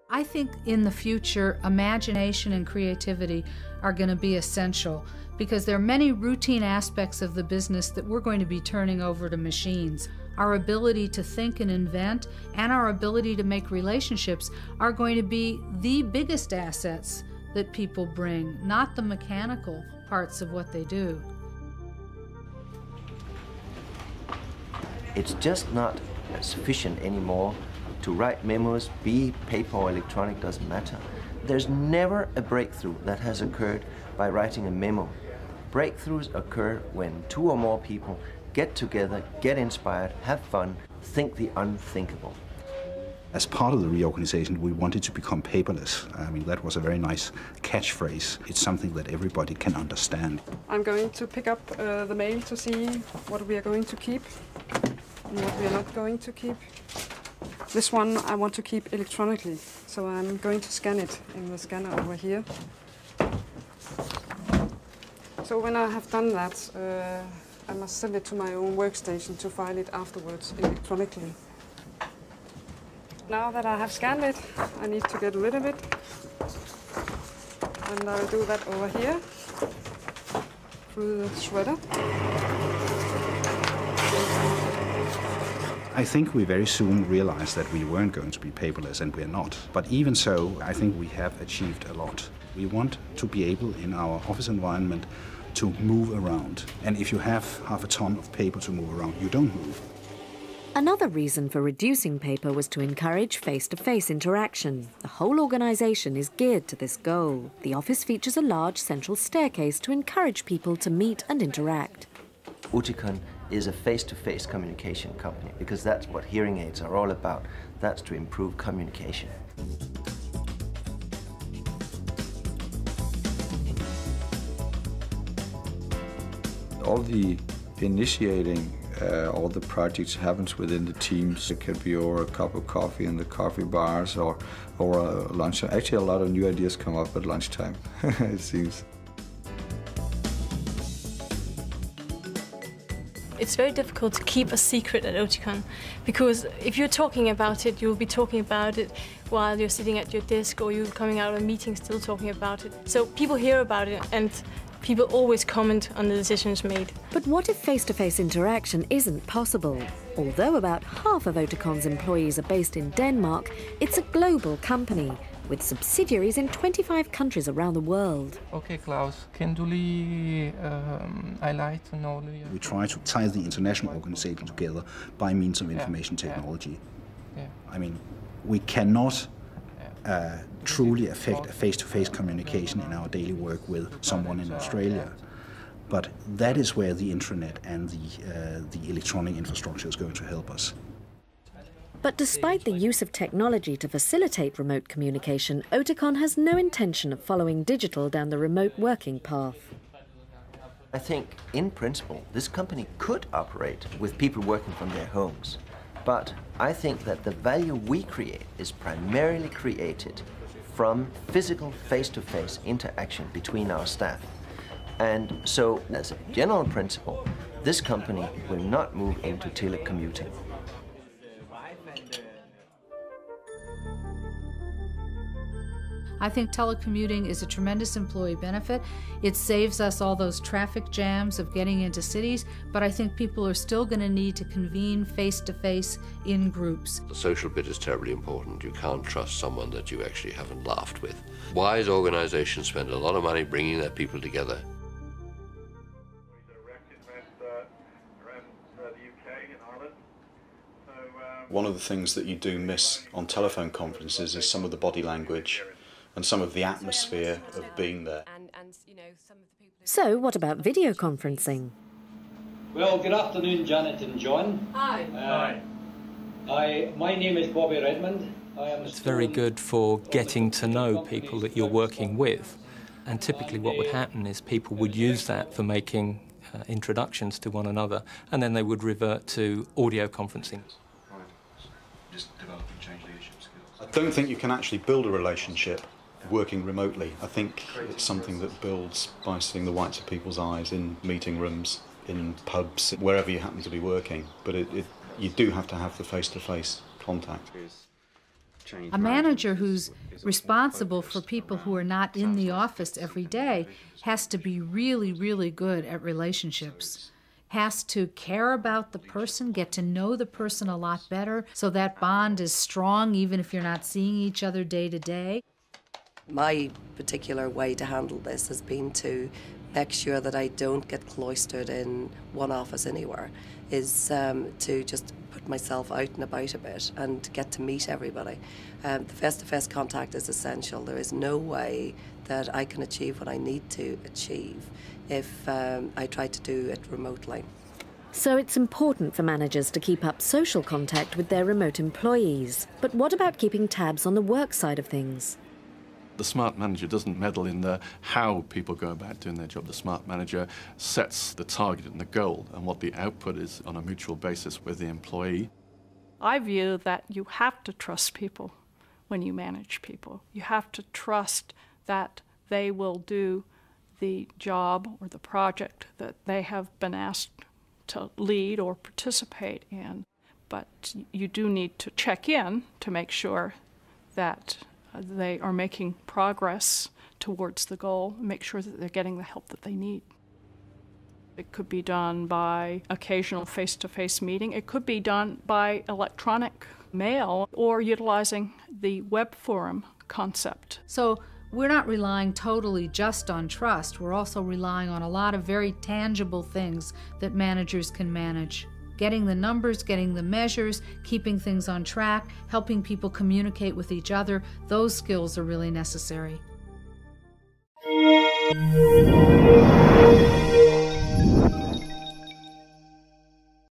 I think in the future, imagination and creativity are going to be essential because there are many routine aspects of the business that we're going to be turning over to machines. Our ability to think and invent and our ability to make relationships are going to be the biggest assets that people bring, not the mechanical parts of what they do. It's just not sufficient anymore to write memos, be paper or electronic, doesn't matter. There's never a breakthrough that has occurred by writing a memo. Breakthroughs occur when two or more people get together, get inspired, have fun, think the unthinkable. As part of the reorganization, we wanted to become paperless. I mean, that was a very nice catchphrase. It's something that everybody can understand. I'm going to pick up the mail to see what we are going to keep and what we are not going to keep. This one I want to keep electronically, so I'm going to scan it in the scanner over here. So when I have done that, I must send it to my own workstation to file it afterwards electronically. Now that I have scanned it, I need to get rid of it. And I'll do that over here through the shredder. I think we very soon realized that we weren't going to be paperless, and we're not. But even so, I think we have achieved a lot. We want to be able, in our office environment, to move around. And if you have half a ton of paper to move around, you don't move. Another reason for reducing paper was to encourage face-to-face interaction. The whole organisation is geared to this goal. The office features a large central staircase to encourage people to meet and interact. Oticon is a face-to-face communication company because that's what hearing aids are all about. That's to improve communication. All the initiating all the projects happens within the teams. It can be over a cup of coffee in the coffee bars or over lunch. Actually, a lot of new ideas come up at lunchtime, it seems. It's very difficult to keep a secret at Oticon because if you're talking about it, you'll be talking about it while you're sitting at your desk or you're coming out of a meeting still talking about it. So people hear about it and people always comment on the decisions made. But what if face-to-face interaction isn't possible? Although about half of Oticon's employees are based in Denmark, it's a global company with subsidiaries in 25 countries around the world. Okay, Klaus, can du lige highlight noget? We try to tie the international organization together by means of information technology. I mean, we cannot truly affect a face-to-face communication in our daily work with someone in Australia. But that is where the intranet and the electronic infrastructure is going to help us. But despite the use of technology to facilitate remote communication, Oticon has no intention of following digital down the remote working path. I think, in principle, this company could operate with people working from their homes. But I think that the value we create is primarily created from physical face-to-face interaction between our staff. And so, as a general principle, this company will not move into telecommuting. I think telecommuting is a tremendous employee benefit. It saves us all those traffic jams of getting into cities, but I think people are still going to need to convene face-to-face in groups. The social bit is terribly important. You can't trust someone that you actually haven't laughed with. Wise organizations spend a lot of money bringing their people together. One of the things that you do miss on telephone conferences is some of the body language and some of the atmosphere of being there. So, what about video conferencing? Well, good afternoon, Janet and John. Hi. My name is Bobby Redmond. It's very good for getting to know people that you're working with. And typically what would happen is people would use that for making introductions to one another, and then they would revert to audio conferencing. Just develop and change leadership skills. I don't think you can actually build a relationship working remotely. I think it's something that builds by seeing the whites of people's eyes in meeting rooms, in pubs, wherever you happen to be working. But you do have to have the face-to-face contact. A manager who's responsible for people who are not in the office every day has to be really, really good at relationships. Has to care about the person, get to know the person a lot better, so that bond is strong even if you're not seeing each other day to day. My particular way to handle this has been to make sure that I don't get cloistered in one office anywhere, is to just put myself out and about a bit and get to meet everybody. The face-to-face contact is essential. There is no way that I can achieve what I need to achieve if I try to do it remotely. So it's important for managers to keep up social contact with their remote employees. But what about keeping tabs on the work side of things? The smart manager doesn't meddle in how people go about doing their job. The smart manager sets the target and the goal and what the output is on a mutual basis with the employee. I view that you have to trust people when you manage people. You have to trust that they will do the job or the project that they have been asked to lead or participate in. But you do need to check in to make sure that they are making progress towards the goal, make sure that they're getting the help that they need. It could be done by occasional face-to-face meeting. It could be done by electronic mail or utilizing the web forum concept. So we're not relying totally just on trust. We're also relying on a lot of very tangible things that managers can manage. Getting the numbers, getting the measures, keeping things on track, helping people communicate with each other, those skills are really necessary.